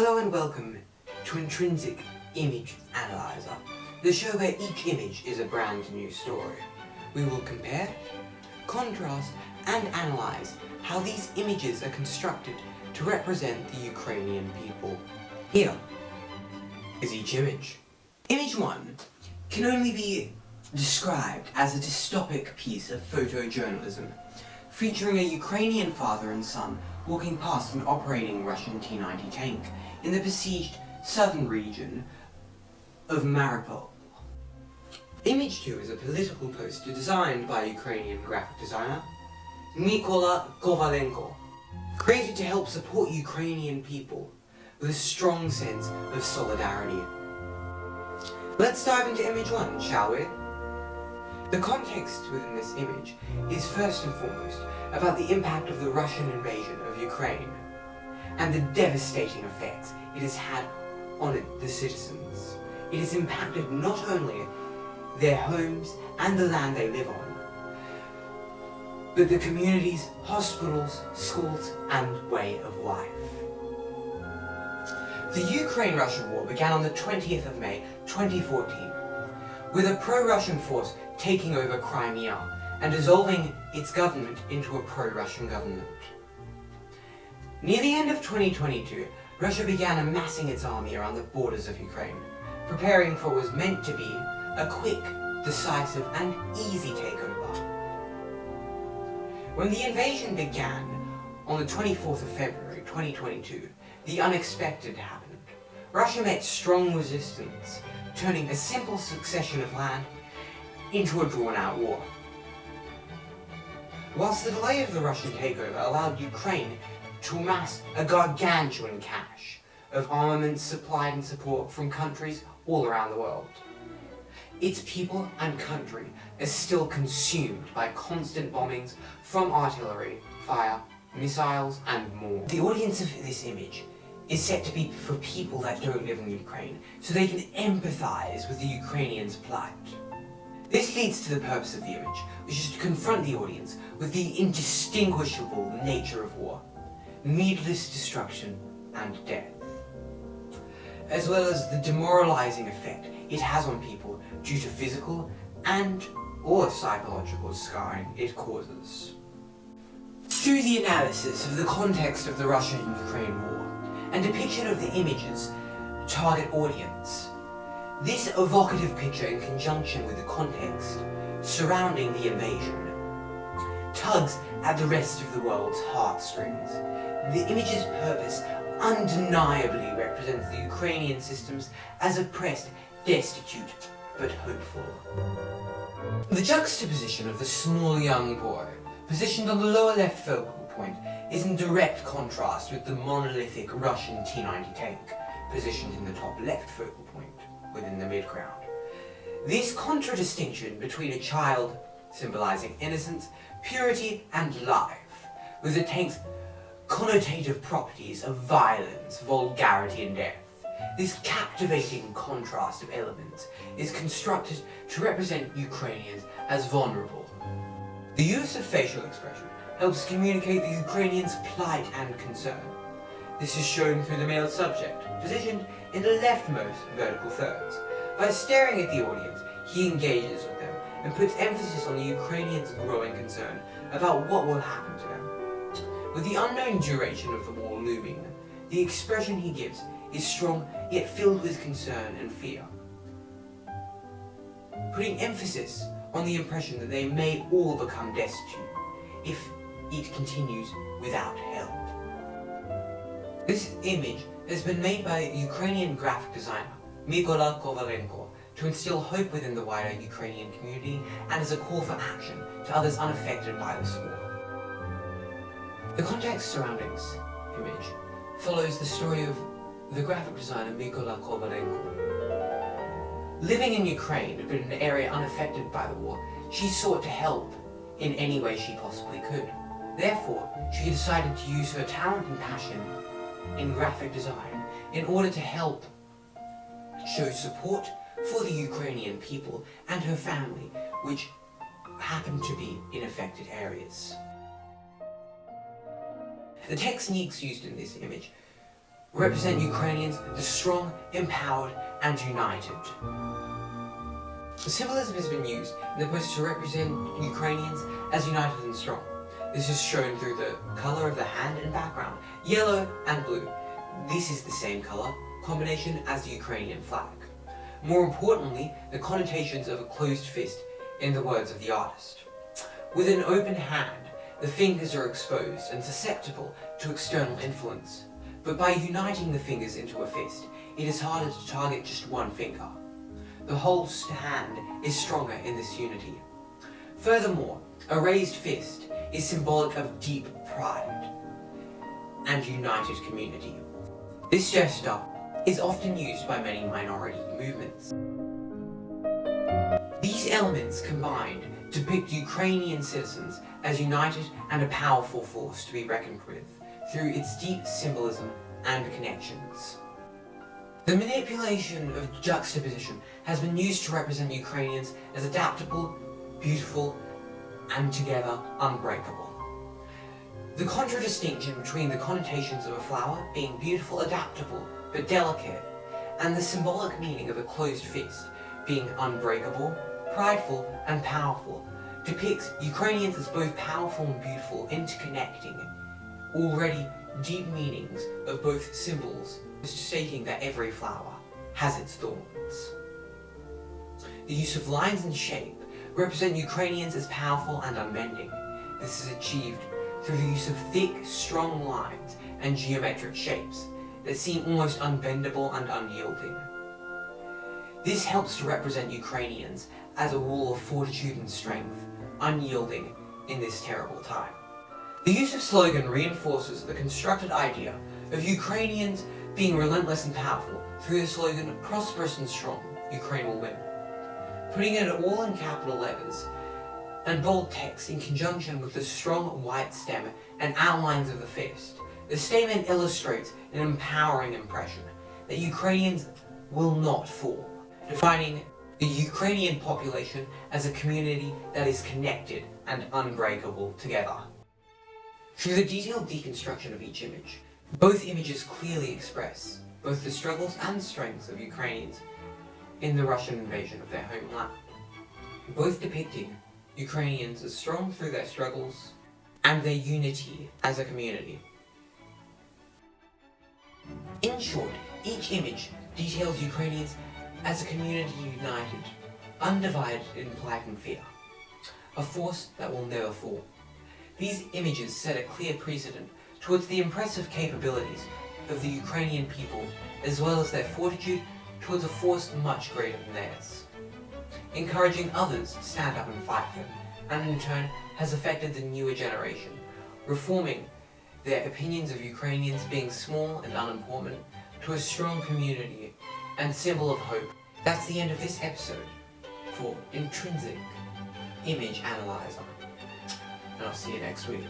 Hello and welcome to Intrinsic Image Analyzer, the show where each image is a brand new story. We will compare, contrast and analyze how these images are constructed to represent the Ukrainian people. Here is each image. Image 1 can only be described as a dystopic piece of photojournalism, featuring a Ukrainian father and son walking past an operating Russian T-90 tank in the besieged southern region of Mariupol. Image 2 is a political poster designed by Ukrainian graphic designer Mykola Kovalenko, created to help support Ukrainian people with a strong sense of solidarity. Let's dive into image 1, shall we? The context within this image is first and foremost about the impact of the Russian invasion of Ukraine and the devastating effects it has had on the citizens. It has impacted not only their homes and the land they live on, but the communities, hospitals, schools and way of life. The Ukraine-Russia war began on the 20th of May 2014 with a pro-Russian force taking over Crimea and dissolving its government into a pro-Russian government. Near the end of 2022, Russia began amassing its army around the borders of Ukraine, preparing for what was meant to be a quick, decisive and easy takeover. When the invasion began on the 24th of February 2022, the unexpected happened. Russia met strong resistance, turning a simple succession of land into a drawn-out war. Whilst the delay of the Russian takeover allowed Ukraine to amass a gargantuan cache of armaments supplied and support from countries all around the world, its people and country are still consumed by constant bombings from artillery, fire, missiles and more. The audience of this image is set to be for people that don't live in Ukraine, so they can empathize with the Ukrainians' plight. This leads to the purpose of the image, which is to confront the audience with the indistinguishable nature of war, needless destruction and death, as well as the demoralizing effect it has on people due to physical and or psychological scarring it causes. Through the analysis of the context of the Russia-Ukraine war and depiction of the image's target audience, this evocative picture in conjunction with the context surrounding the invasion tugs at the rest of the world's heartstrings. The image's purpose undeniably represents the Ukrainian systems as oppressed, destitute, but hopeful. The juxtaposition of the small young boy, positioned on the lower left focal point, is in direct contrast with the monolithic Russian T-90 tank, positioned in the top left focal point, within the midground. This contradistinction between a child symbolizing innocence, purity and life, with the tank's connotative properties of violence, vulgarity and death. This captivating contrast of elements is constructed to represent Ukrainians as vulnerable. The use of facial expression helps communicate the Ukrainians' plight and concern. This is shown through the male subject, positioned in the leftmost vertical thirds. By staring at the audience, he engages with them and puts emphasis on the Ukrainians' growing concern about what will happen to them. With the unknown duration of the war looming, the expression he gives is strong yet filled with concern and fear, putting emphasis on the impression that they may all become destitute if it continues without help. This image has been made by Ukrainian graphic designer Mykola Kovalenko to instill hope within the wider Ukrainian community and as a call for action to others unaffected by this war. The context surrounding this image follows the story of the graphic designer Mykola Kovalenko. Living in Ukraine, but in an area unaffected by the war, she sought to help in any way she possibly could. Therefore, she decided to use her talent and passion in graphic design in order to help show support for the Ukrainian people and her family, which happened to be in affected areas. The techniques used in this image represent Ukrainians as strong, empowered, and united. The symbolism has been used in the poster to represent Ukrainians as united and strong. This is shown through the colour of the hand and background, yellow and blue. This is the same colour combination as the Ukrainian flag. More importantly, the connotations of a closed fist in the words of the artist. With an open hand, the fingers are exposed and susceptible to external influence. But by uniting the fingers into a fist, it is harder to target just one finger. The whole hand is stronger in this unity. Furthermore, a raised fist is symbolic of deep pride and united community. This gesture is often used by many minority movements. These elements combined depict Ukrainian citizens as united and a powerful force to be reckoned with through its deep symbolism and connections. The manipulation of juxtaposition has been used to represent Ukrainians as adaptable, beautiful, and together unbreakable. The contradistinction between the connotations of a flower being beautiful, adaptable, but delicate, and the symbolic meaning of a closed fist being unbreakable, prideful, and powerful depicts Ukrainians as both powerful and beautiful, interconnecting already deep meanings of both symbols, stating that every flower has its thorns. The use of lines and shape represent Ukrainians as powerful and unbending. This is achieved through the use of thick, strong lines and geometric shapes that seem almost unbendable and unyielding. This helps to represent Ukrainians as a wall of fortitude and strength, unyielding in this terrible time. The use of slogan reinforces the constructed idea of Ukrainians being relentless and powerful through the slogan, "Prosperous and strong, Ukraine will win." Putting it all in capital letters and bold text in conjunction with the strong white stem and outlines of the fist, the statement illustrates an empowering impression that Ukrainians will not fall, defining the Ukrainian population as a community that is connected and unbreakable together. Through the detailed deconstruction of each image, both images clearly express both the struggles and strengths of Ukrainians in the Russian invasion of their homeland, both depicting Ukrainians as strong through their struggles and their unity as a community. In short, each image details Ukrainians as a community united, undivided in plight and fear, a force that will never fall. These images set a clear precedent towards the impressive capabilities of the Ukrainian people, as well as their fortitude towards a force much greater than theirs, encouraging others to stand up and fight them, and in turn has affected the newer generation, reforming their opinions of Ukrainians being small and unimportant to a strong community and symbol of hope. That's the end of this episode for Intrinsic Image Analyzer, and I'll see you next week.